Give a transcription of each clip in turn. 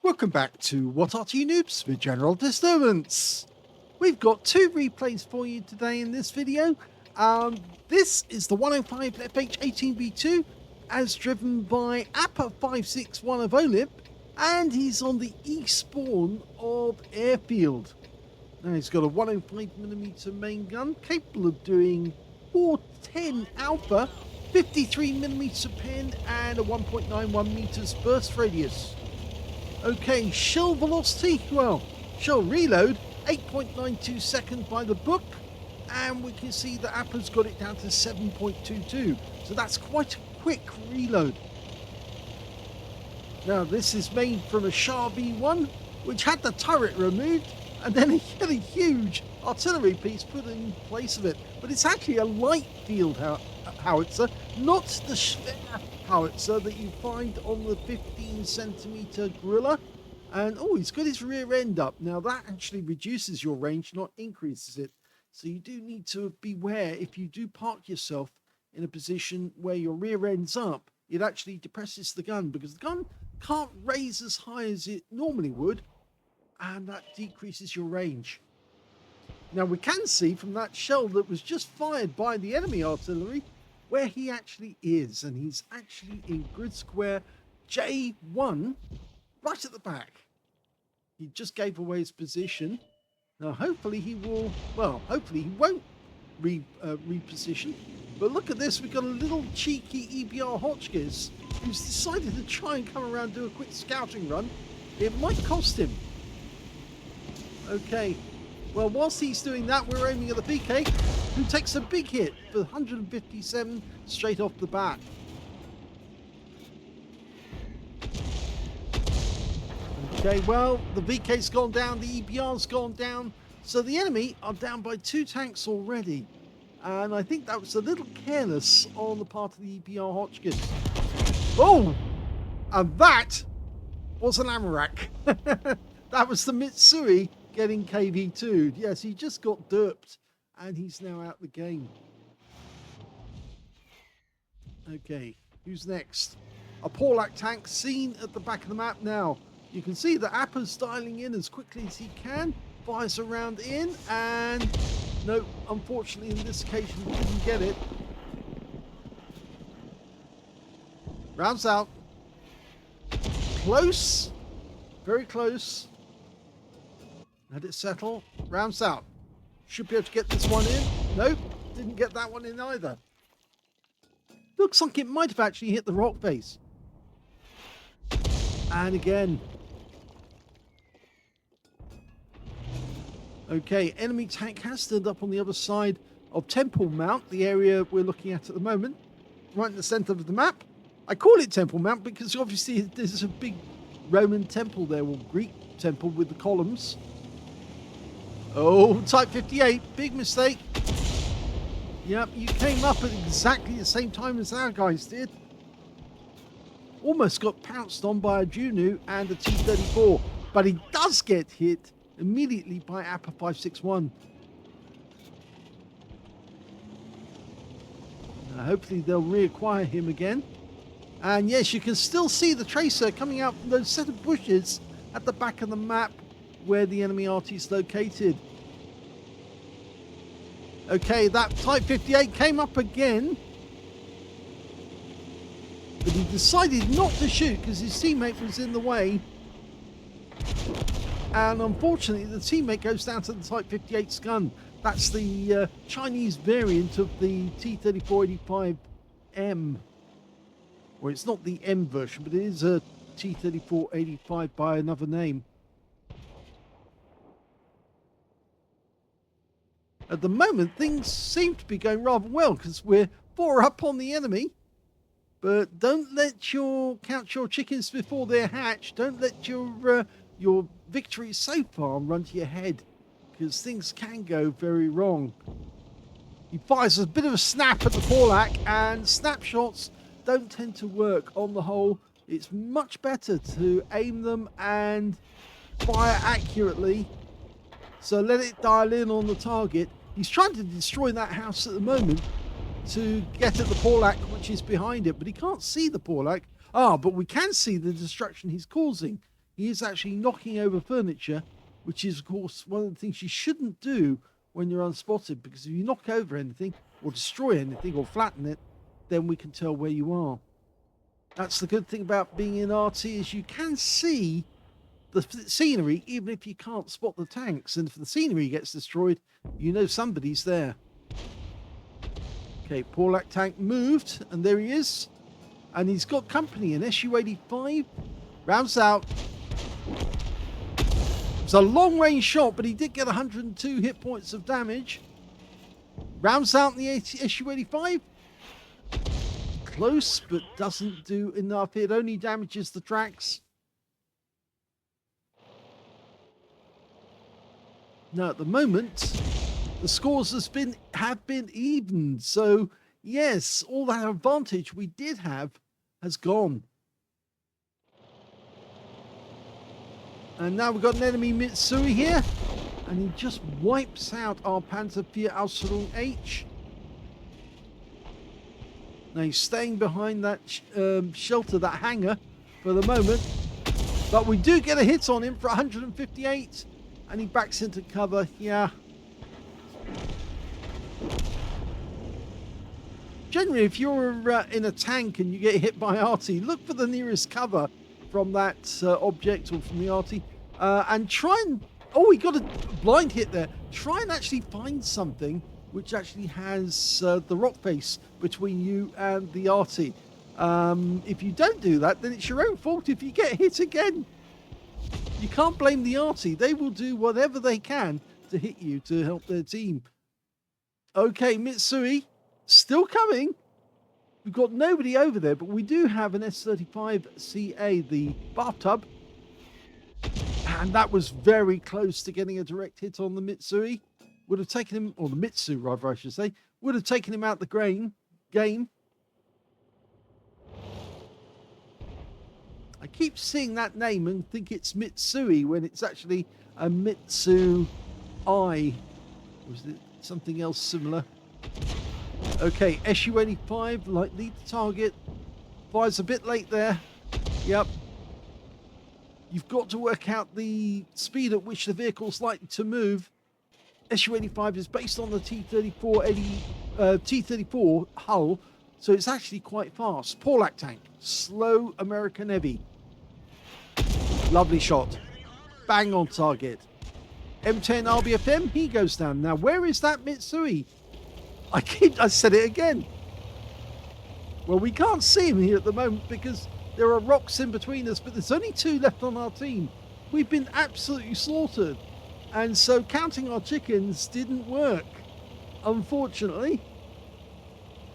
Welcome back to What Arty Noobs for General Disturbance. We've got two replays for you today in this video. This is the 105 leFH18B2 as driven by Appa561 of OLIMP, and he's on the E-spawn of Airfield. Now he's got a 105mm main gun capable of doing 410 alpha, 53mm pen and a 1.91 meters burst radius. Okay, shell velocity, well, shell reload, 8.92 seconds by the book, and we can see that Appa's got it down to 7.22, so that's quite a quick reload. Now this is made from a Shure MV7X, which had the turret removed, and then he had a huge artillery piece put in place of it, but it's actually a light field howitzer, not the Schwer howitzer that you find on the 15cm gorilla. And oh, he's got his rear end up. Now that actually reduces your range, not increases it. So you do need to beware if you do park yourself in a position where your rear end's up, it actually depresses the gun, because the gun can't raise as high as it normally would, and that decreases your range. Now we can see from that shell that was just fired by the enemy artillery where he actually is, and he's actually in grid square J1 right at the back. He just gave away his position. Now hopefully he will, well, hopefully he won't reposition, but look at this, we've got a little cheeky EBR Hotchkiss who's decided to try and come around and do a quick scouting run. It might cost him. Okay, well, whilst he's doing that, we're aiming at the VK, who takes a big hit for 157 straight off the bat. Okay, well, the VK's gone down, the EBR's gone down, so the enemy are down by 2 tanks already. And I think that was a little careless on the part of the EBR Hotchkiss. Oh! And that was an Amarak. That was the Mitsui getting KV2'd. Yes, he just got derped and he's now out the game. Okay, who's next? A Porlak tank seen at the back of the map now. You can see that Appa's dialing in as quickly as he can, fires a round in, and no, unfortunately in this occasion he didn't get it. Rounds out. Close, very close. Let it settle. Rounds out. Should be able to get this one in. Nope, didn't get that one in either. Looks like it might have actually hit the rock face. And again. Okay, enemy tank has stood up on the other side of Temple Mount, the area we're looking at the moment, right in the center of the map. I call it Temple Mount because obviously there's a big Roman temple there, or Greek temple with the columns. Oh, Type 58, big mistake. Yep, you came up at exactly the same time as our guys did. Almost got pounced on by a Juno and a T-34, but he does get hit immediately by Appa561. Hopefully they'll reacquire him again. And yes, you can still see the tracer coming out from those set of bushes at the back of the map where the enemy Arty is located. Okay, that Type 58 came up again, but he decided not to shoot because his teammate was in the way. And unfortunately, the teammate goes down to the Type 58's gun. That's the Chinese variant of the T-3485M. Well, it's not the M version, but it is a T-3485 by another name. At the moment, things seem to be going rather well because we're 4 up on the enemy. But don't let your count your chickens before they're hatched. Don't let your victory so far run to your head, because things can go very wrong. He fires a bit of a snap at the Porlak, and snapshots don't tend to work on the whole. It's much better to aim them and fire accurately. So let it dial in on the target. He's trying to destroy that house at the moment to get at the Porlak, which is behind it, but he can't see the Porlak. But we can see the destruction he's causing. he is actually knocking over furniture, which is, of course, one of the things you shouldn't do when you're unspotted, because if you knock over anything or destroy anything or flatten it, then we can tell where you are. That's the good thing about being in Arty, is you can see the scenery even if you can't spot the tanks, and if the scenery gets destroyed, you know somebody's there. Okay, Porlac tank moved, and there he is, and he's got company. An Su-85 rounds out. It's a long range shot, but he did get 102 hit points of damage. Rounds out the Su-85. Close, but doesn't do enough. It only damages the tracks. Now, at the moment, the scores have been evened. So, yes, all that advantage we did have has gone. And now we've got an enemy Mitsui here, and he just wipes out our Panzer IV Ausführung H. Now he's staying behind that shelter, that hangar, for the moment. But we do get a hit on him for 158, and he backs into cover. Yeah. Generally, if you're in a tank and you get hit by Arty, look for the nearest cover from that object or from the Arty, and try and... Oh, he got a blind hit there. Try and actually find something which actually has the rock face between you and the Arty. If you don't do that, then it's your own fault if you get hit again. You can't blame the Arty. They will do whatever they can to hit you to help their team. Okay, Mitsui, still coming. We've got nobody over there, but we do have an S-35CA, the bathtub. And that was very close to getting a direct hit on the Mitsui. Would have taken him, or the Mitsu rather I should say, would have taken him out the game. I keep seeing that name and think it's Mitsui when it's actually a Mitsu I. Was it something else similar? Okay, Su-85, lead the target. Fires a bit late there. Yep. You've got to work out the speed at which the vehicle's likely to move. Su-85 is based on the T-34 hull, so it's actually quite fast. Porlac tank, slow American heavy. Lovely shot. Bang on target. M10 RBFM, he goes down. Now, where is that Mitsui? I said it again. Well, we can't see him here at the moment because there are rocks in between us, but there's only 2 left on our team. We've been absolutely slaughtered. And so counting our chickens didn't work, unfortunately.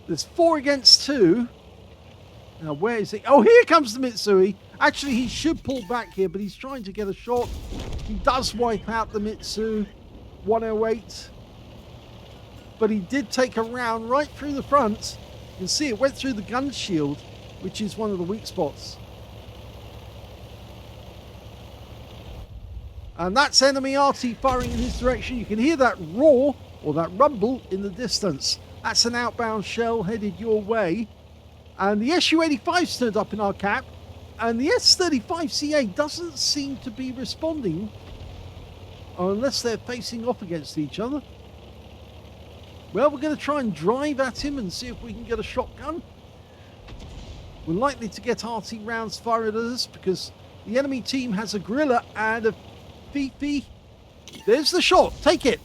There's 4 against 2. Now, where is he? Oh, here comes the Mitsui. Actually, he should pull back here, but he's trying to get a shot. He does wipe out the Mitsu. 108. But he did take a round right through the front. You can see it went through the gun shield, which is one of the weak spots. And that's enemy Arty firing in his direction. You can hear that roar, or that rumble, in the distance. That's an outbound shell headed your way. And the Su-85's turned up in our cap. And the S-35CA doesn't seem to be responding. Unless they're facing off against each other. Well, we're going to try and drive at him and see if we can get a shotgun. We're likely to get Arty rounds fired at us because the enemy team has a Gorilla and a Fifi. There's the shot. Take it.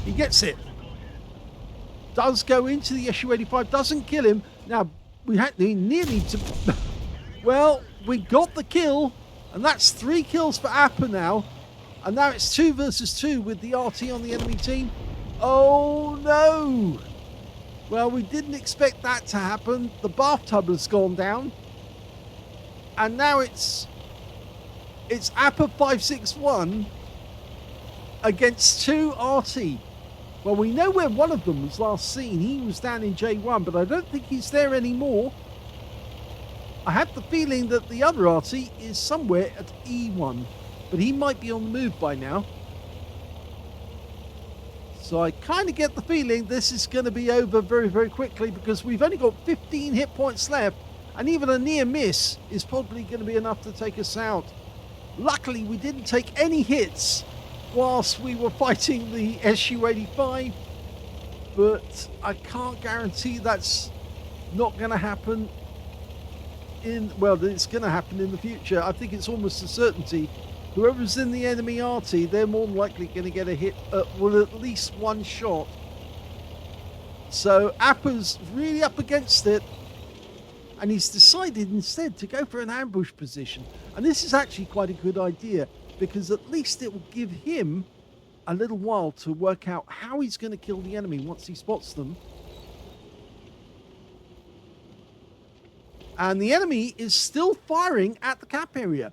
He gets it. Does go into the Su-85. Doesn't kill him. Now, we nearly to... Well, we got the kill. And that's 3 kills for Appa now. And now it's 2 versus 2 with the Arty on the enemy team. Oh, no. Well, we didn't expect that to happen. The bathtub has gone down. And now it's Appa561 against 2 Arty. Well, we know where one of them was last seen. He was down in J1, but I don't think he's there anymore. I have the feeling that the other Arty is somewhere at E1, but he might be on the move by now. So I kind of get the feeling this is going to be over very, very quickly because we've only got 15 hit points left, and even a near miss is probably going to be enough to take us out. Luckily, we didn't take any hits whilst we were fighting the Su-85, but I can't guarantee that's not going to happen it's going to happen in the future. I think it's almost a certainty. Whoever's in the enemy Arty, they're more than likely going to get a hit with at least one shot. So Appa's really up against it, and he's decided instead to go for an ambush position. And this is actually quite a good idea, because at least it will give him a little while to work out how he's going to kill the enemy once he spots them. And the enemy is still firing at the cap area.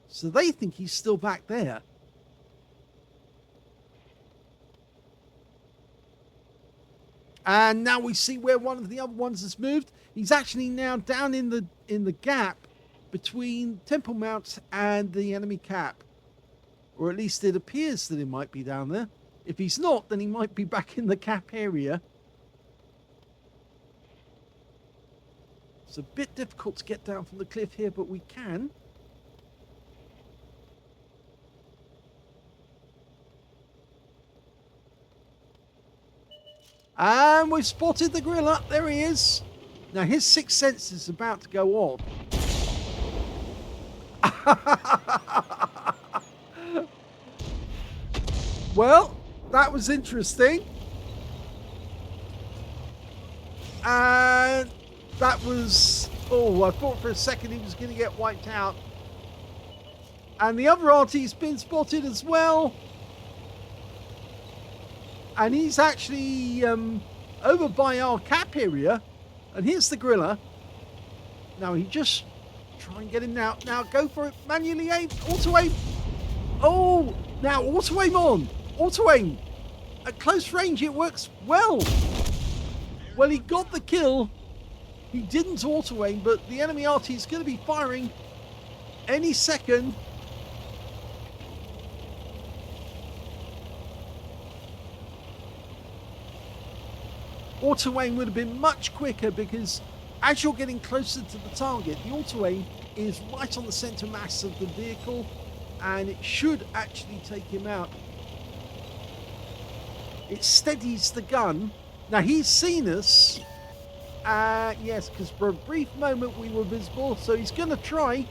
So they think he's still back there. And now we see where one of the other ones has moved. He's actually now down in the gap between Temple Mount and the enemy cap. Or at least it appears that he might be down there. If he's not, then he might be back in the cap area. It's a bit difficult to get down from the cliff here, but we can. And we've spotted the gorilla. There he is. Now his sixth sense is about to go off. Well, that was interesting. And that was... Oh, I thought for a second he was going to get wiped out. And the other Arty's been spotted as well. And he's actually over by our cap area. And here's the gorilla. Now he just try and get him now. Now go for it. Manually aim. Auto aim. Oh, now auto aim on. Auto aim. At close range it works well. Well, he got the kill. He didn't auto aim, but the enemy Arty is going to be firing any second. Auto aim would have been much quicker, because as you're getting closer to the target, the auto aim is right on the center mass of the vehicle, and it should actually take him out. It steadies the gun. Now he's seen us. Yes, because for a brief moment we were visible, so he's going to try.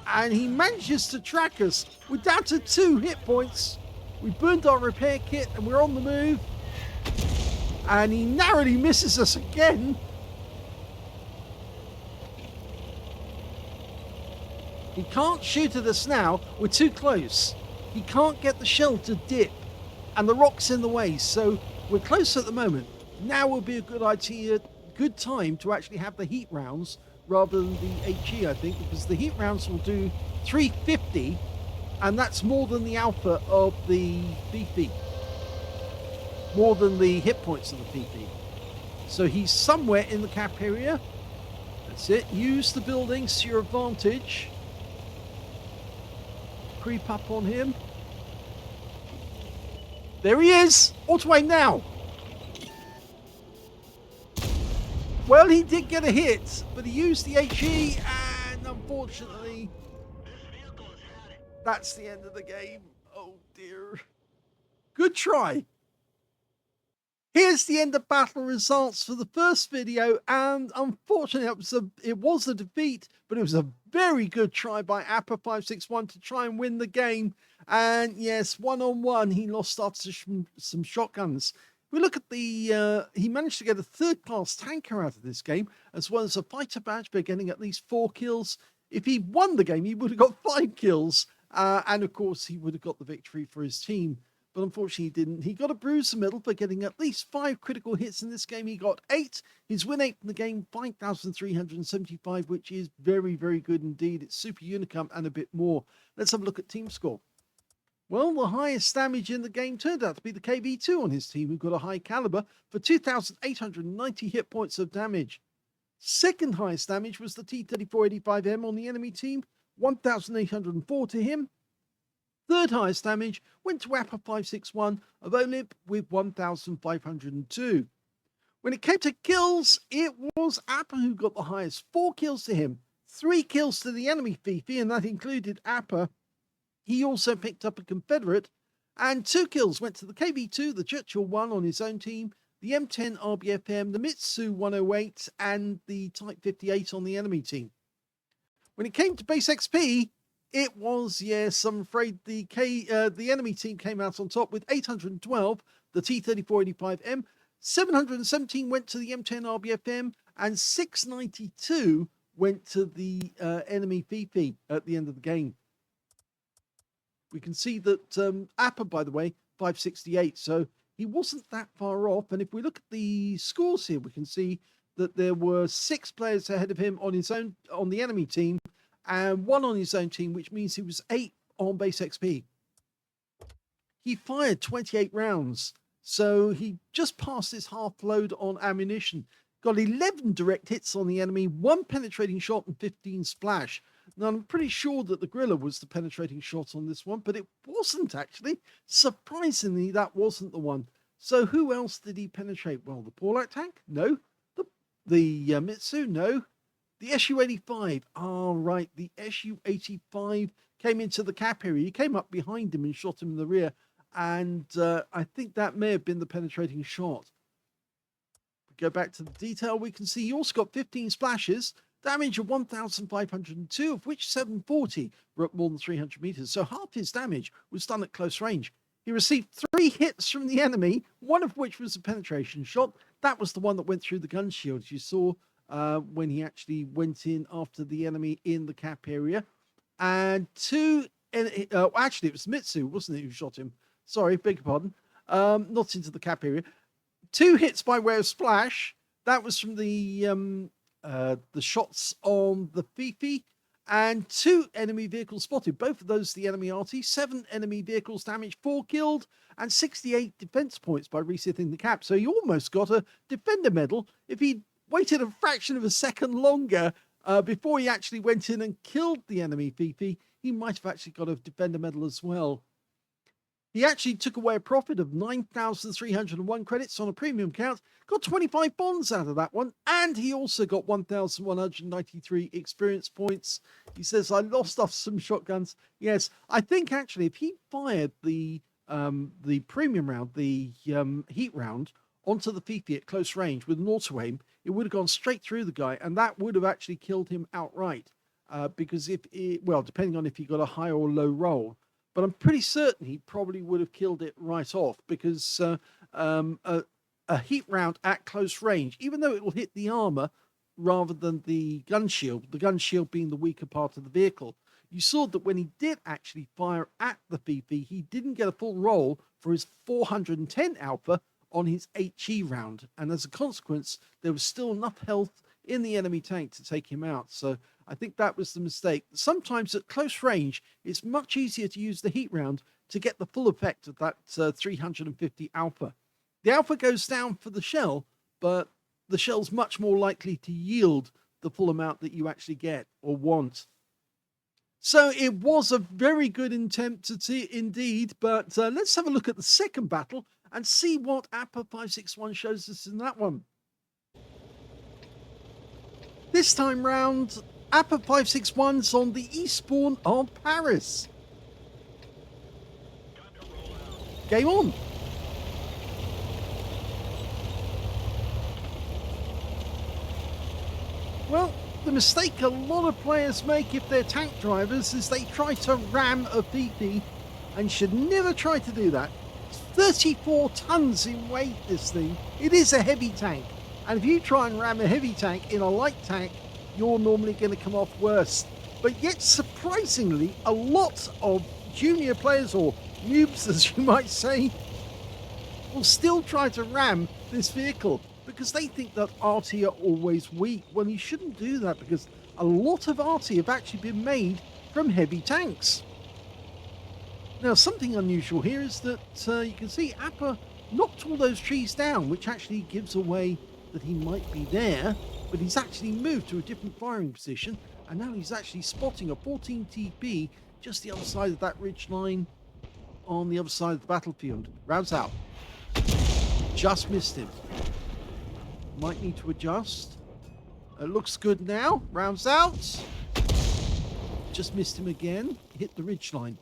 And he manages to track us. We're down to 2 hit points. We burned our repair kit and we're on the move. And he narrowly misses us again. He can't shoot at us now. We're too close. He can't get the shell to dip. And the rock's in the way, so we're close at the moment. Now will be a good idea, good time to actually have the heat rounds rather than the HE, I think, because the heat rounds will do 350, and that's more than the alpha of the BP. More than the hit points of the PP. So he's somewhere in the cap area. That's it. Use the buildings to your advantage. Creep up on him. There he is! Auto aim now! Well, he did get a hit, but he used the HE, and unfortunately, that's the end of the game. Oh dear. Good try. Here's the end of battle results for the first video, and unfortunately it was a defeat, but it was a very good try by Appa561 to try and win the game. And yes, one-on-one, he lost after some shotguns. We look at the, he managed to get a third-class tanker out of this game, as well as a fighter badge by getting at least 4 kills. If he won the game, he would have got 5 kills, and of course, he would have got the victory for his team. But unfortunately he didn't. He got a bruise the middle for getting at least 5 critical hits in this game. He got 8. His win rate in the game, 5,375, which is very, very good indeed. It's super unicum and a bit more. Let's have a look at team score. Well, the highest damage in the game turned out to be the KV2 on his team, who got a high caliber for 2,890 hit points of damage. Second highest damage was the T-3485M on the enemy team, 1,804 to him. Third highest damage went to Appa561 of OLIMP with 1,502. When it came to kills, it was Appa who got the highest. 4 kills to him, 3 kills to the enemy Fifi, and that included Appa. He also picked up a Confederate, and 2 kills went to the KV2, the Churchill 1 on his own team, the M10 RBFM, the Mitsu 108, and the Type 58 on the enemy team. When it came to base XP, it was, yes, I'm afraid the enemy team came out on top with 812, the T3485M, 717 went to the M10 RBFM, and 692 went to the enemy Fifi at the end of the game. We can see that Appa, by the way, 568, so he wasn't that far off. And if we look at the scores here, we can see that there were 6 players ahead of him on his own, on the enemy team, and 1 on his own team, which means he was 8 on base XP. He fired 28 rounds, so he just passed his half load on ammunition. Got 11 direct hits on the enemy, 1 penetrating shot and 15 splash. Now, I'm pretty sure that the Gorilla was the penetrating shot on this one, but it wasn't actually. Surprisingly, that wasn't the one. So who else did he penetrate? Well, the Paulite tank? No. The Mitsu? No. The SU-85. Oh, right. The SU-85 came into the cap area. He came up behind him and shot him in the rear. And I think that may have been the penetrating shot. If we go back to the detail, we can see he also got 15 splashes. Damage of 1,502, of which 740 were at more than 300 meters. So half his damage was done at close range. He received 3 hits from the enemy, one of which was a penetration shot. That was the one that went through the gun shield you saw when he actually went in after the enemy in the cap area. And 2, actually it was Mitsu, wasn't it, who shot him? Sorry, beg your pardon. Not into the cap area. 2 hits by way of splash. That was from the shots on the Fifi, and 2 enemy vehicles spotted. Both of those the enemy Arty. 7 enemy vehicles damaged, 4 killed, and 68 defense points by resetting the cap. So he almost got a defender medal. If he'd waited a fraction of a second longer before he actually went in and killed the enemy Fifi, he might have actually got a defender medal as well. He actually took away a profit of 9,301 credits on a premium count, got 25 bonds out of that one, and he also got 1,193 experience points. He says, I lost off some shotguns. Yes, I think actually if he fired the premium round, the heat round, onto the Fifi at close range with an auto aim, it would have gone straight through the guy, and that would have actually killed him outright. Because well, depending on if he got a high or low roll. But I'm pretty certain he probably would have killed it right off, because a heat round at close range, even though it will hit the armor rather than the gun shield being the weaker part of the vehicle, you saw that when he did actually fire at the Fifi, he didn't get a full roll for his 410 alpha on his HE round. And as a consequence, there was still enough health in the enemy tank to take him out. So I think that was the mistake. Sometimes at close range, it's much easier to use the heat round to get the full effect of that 350 alpha. The alpha goes down for the shell, but the shell's much more likely to yield the full amount that you actually get or want. So it was a very good attempt indeed, but let's have a look at the second battle and see what Appa561 shows us in that one. This time round, Appa561's on the Eastbourne of Paris. Game on. Well, the mistake a lot of players make if they're tank drivers is they try to ram a Fifi, and should never try to do that. It's 34 tons in weight, this thing. It is a heavy tank. And if you try and ram a heavy tank in a light tank, you're normally going to come off worse. But yet, surprisingly, a lot of junior players, or noobs as you might say, will still try to ram this vehicle because they think that Arty are always weak. Well, you shouldn't do that, because a lot of Arty have actually been made from heavy tanks. Now, something unusual here is that you can see Appa knocked all those trees down, which actually gives away that he might be there, but he's actually moved to a different firing position, and now he's actually spotting a 14 TP just the other side of that ridge line on the other side of the battlefield. Rounds out. Just missed him. Might need to adjust. It looks good now. Rounds out. Just missed him again. Hit the ridgeline.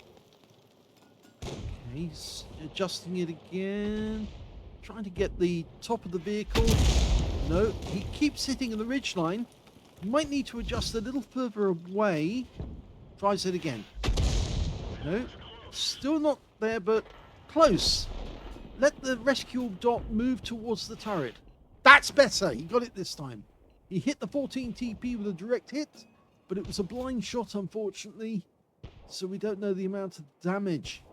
Okay, he's adjusting it again. Trying to get the top of the vehicle. No, he keeps hitting the ridgeline. Might need to adjust a little further away. Tries it again. No, still not there, but close. Let the rescue dot move towards the turret. That's better. He got it this time. He hit the 14 TP with a direct hit, but it was a blind shot, unfortunately, so we don't know the amount of damage.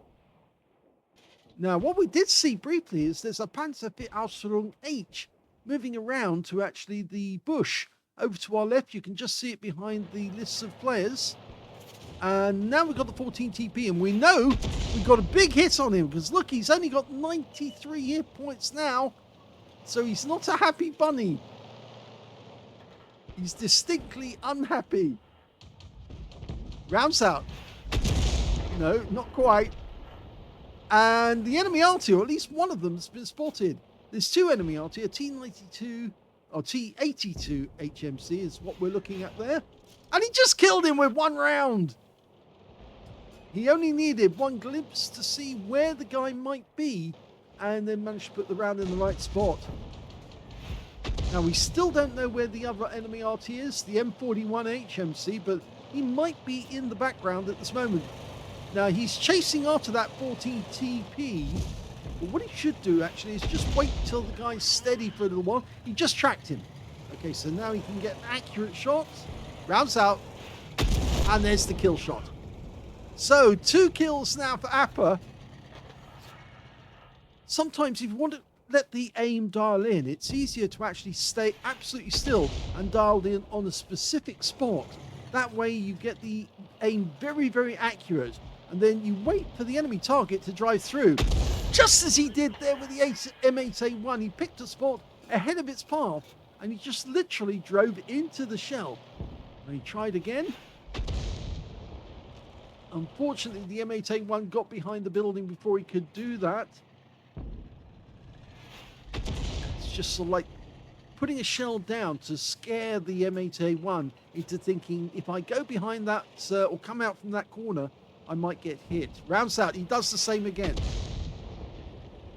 Now, what we did see briefly is there's a Panzerfaust H moving around to actually the bush. Over to our left, you can just see it behind the lists of players. And now we've got the 14 TP, and we know we've got a big hit on him, because look, he's only got 93 hit points now, so he's not a happy bunny. He's distinctly unhappy. Rounds out. No, not quite. And the enemy Arty, or at least one of them, has been spotted. There's two enemy Arty, a T92 or T82 HMC is what we're looking at there. And he just killed him with one round. He only needed one glimpse to see where the guy might be, and then managed to put the round in the right spot. Now, we still don't know where the other enemy Arty is, the M41 HMC, but he might be in the background at this moment. Now, he's chasing after that 14 TP, but what he should do, actually, is just wait till the guy's steady for a little while. He just tracked him. Okay, so now he can get an accurate shot. Rounds out, and there's the kill shot. So, 2 kills now for Appa. Sometimes if you want to let the aim dial in, it's easier to actually stay absolutely still and dialed in on a specific spot. That way you get the aim very, very accurate, and then you wait for the enemy target to drive through. Just as he did there with the M8A1, he picked a spot ahead of its path, and he just literally drove into the shell. And he tried again. Unfortunately, the M8A1 got behind the building before he could do that. It's just sort of like putting a shell down to scare the M8A1 into thinking, if I go behind that or come out from that corner, I might get hit. Rounds out, he does the same again.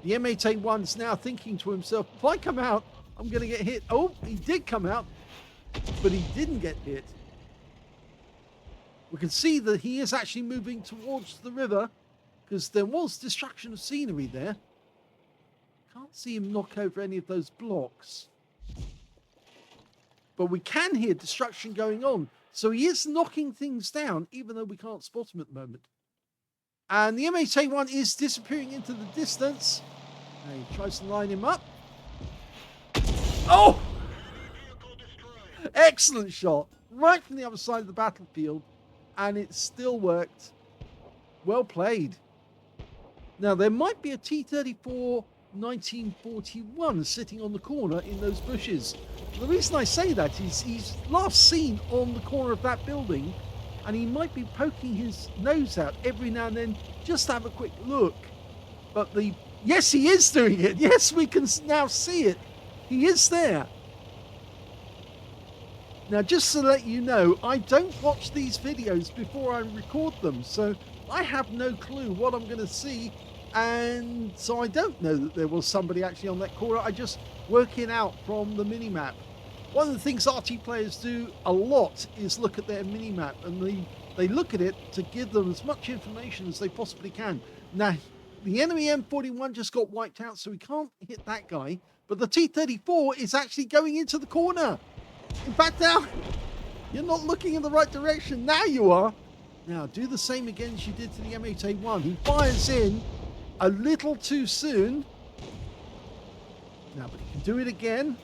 The M8A1 is now thinking to himself, if I come out, I'm going to get hit. Oh, he did come out, but he didn't get hit. We can see that he is actually moving towards the river, because there was destruction of scenery there. Can't see him knock over any of those blocks. But we can hear destruction going on. So he is knocking things down, even though we can't spot him at the moment. And the M8A1 is disappearing into the distance. And he tries to line him up. Oh! Excellent shot. Right from the other side of the battlefield. And it still worked. Well played. Now, there might be a T-34 1941 sitting on the corner in those bushes. The reason I say that is he's last seen on the corner of that building, and he might be poking his nose out every now and then just to have a quick look. But yes, he is doing it. Yes, we can now see it. He is there. Now, just to let you know, I don't watch these videos before I record them, so I have no clue what I'm going to see, and so I don't know that there was somebody actually on that corner. I just work it out from the minimap. One of the things Arty players do a lot is look at their minimap, and they look at it to give them as much information as they possibly can. Now, the enemy M41 just got wiped out, so we can't hit that guy, but the T-34 is actually going into the corner. In fact, now, you're not looking in the right direction. Now you are. Now, do the same again as you did to the M8A1. He fires in a little too soon. Now, but he can do it again.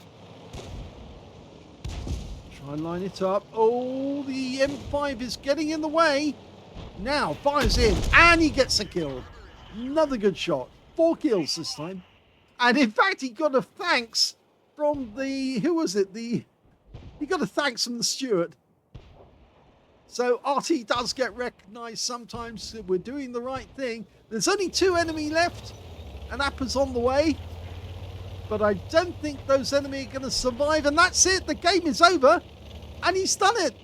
Try and line it up. Oh, the M5 is getting in the way. Now, fires in, and he gets a kill. Another good shot. 4 kills this time. And in fact, he got a thanks from the... Who was it? He got a thanks from the steward. So Arty does get recognised sometimes. We're doing the right thing. There's only 2 enemy left, and Appa's on the way. but I don't think those enemy are going to survive. And that's it. The game is over. And he's done it.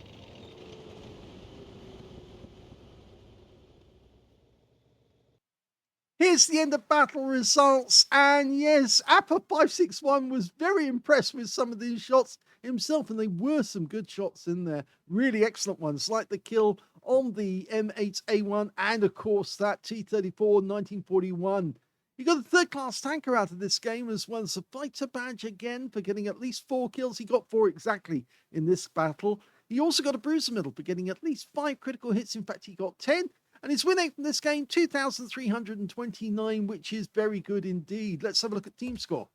Here's the end of battle results. And yes, Appa561 was very impressed with some of these shots himself. And there were some good shots in there. Really excellent ones, like the kill on the M8A1 and, of course, that T-34 1941. He got a third-class tanker out of this game, as well as a fighter badge again for getting at least 4 kills. He got 4 exactly in this battle. He also got a bruiser medal for getting at least 5 critical hits. In fact, he got 10. And his win rate from this game, 2,329, which is very good indeed. Let's have a look at team score.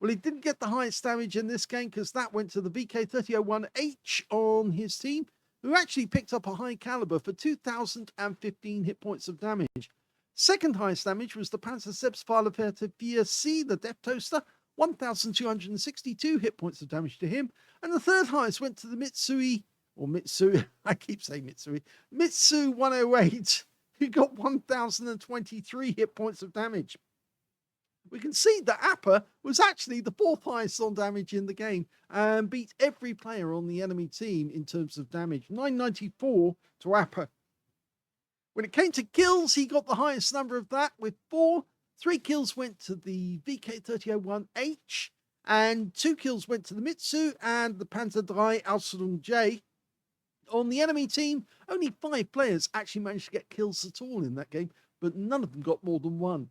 Well, he didn't get the highest damage in this game because that went to the VK3001H on his team, who actually picked up a high caliber for 2,015 hit points of damage. Second highest damage was the Panzer VC, the Death Toaster, 1,262 hit points of damage to him. And the third highest went to the Mitsu 108, who got 1,023 hit points of damage. We can see that Appa was actually the 4th highest on damage in the game and beat every player on the enemy team in terms of damage. 994 to Appa. When it came to kills, he got the highest number of that with 4. 3 kills went to the VK3001H, and 2 kills went to the Mitsu and the Panzer III Ausrung J. On the enemy team, only 5 players actually managed to get kills at all in that game, but none of them got more than 1.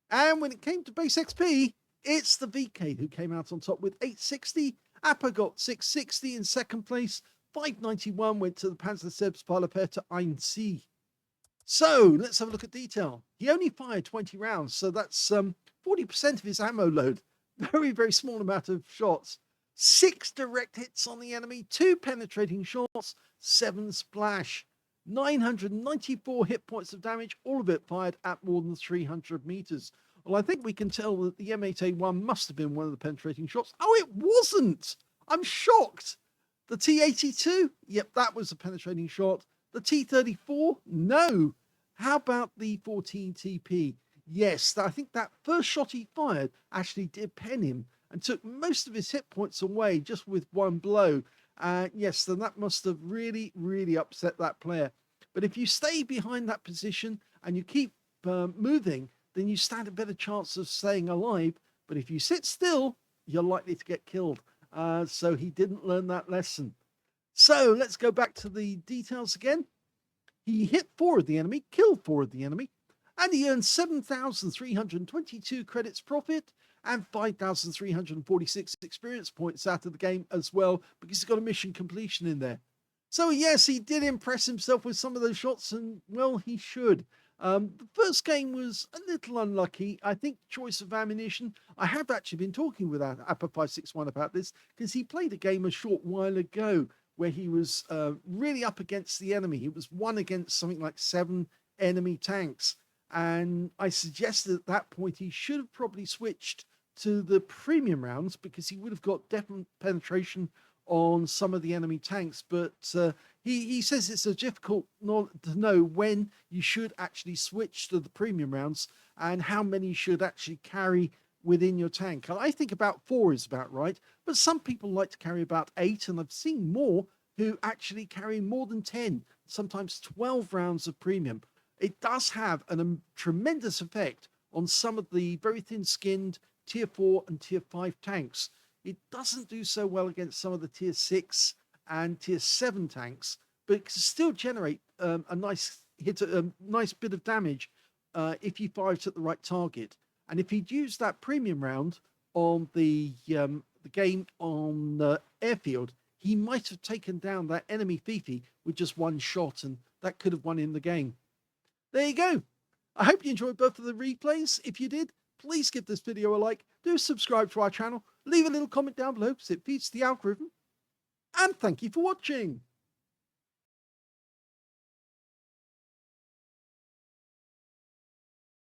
And when it came to base XP, it's the VK who came out on top with 860. Appa got 660 in second place. 591 went to the Panzer 1. So let's have a look at detail. He only fired 20 rounds, so that's 40% of his ammo load. Very, very small amount of shots. 6 direct hits on the enemy, 2 penetrating shots, 7 splash. 994 hit points of damage, all of it fired at more than 300 meters. Well, I think we can tell that the M8A1 must have been one of the penetrating shots. Oh, it wasn't! I'm shocked. The T82? Yep, that was a penetrating shot. The T34? No. How about the 14TP? Yes, I think that first shot he fired actually did pen him and took most of his hit points away just with one blow. Yes, then that must have really, really upset that player. But if you stay behind that position and you keep moving, then you stand a better chance of staying alive. But if you sit still, you're likely to get killed. So he didn't learn that lesson. So let's go back to the details again. He hit 4 of the enemy, killed 4 of the enemy, and he earned 7,322 credits profit and 5,346 experience points out of the game as well, because he's got a mission completion in there. So yes, he did impress himself with some of those shots, and well, he should. The first game was a little unlucky. I think choice of ammunition. I have actually been talking with Appa561 about this, because he played a game a short while ago where he was really up against the enemy. He was 1 against something like 7 enemy tanks. And I suggested at that point he should have probably switched to the premium rounds, because he would have got definite penetration on some of the enemy tanks. But he says it's difficult to know when you should actually switch to the premium rounds and how many you should actually carry within your tank. I think about 4 is about right, but some people like to carry about 8, and I've seen more who actually carry more than 10, sometimes 12 rounds of premium. It does have a tremendous effect on some of the very thin-skinned tier 4 and tier 5 tanks. It doesn't do so well against some of the tier 6 and tier 7 tanks, but it can still generate a nice bit of damage if you fire it at the right target. And if he'd used that premium round on the game on Airfield, he might have taken down that enemy Fifi with just 1 shot, and that could have won him the game. There you go. I hope you enjoyed both of the replays. If you did, please give this video a like, do subscribe to our channel, leave a little comment down below because it feeds the algorithm, and thank you for watching.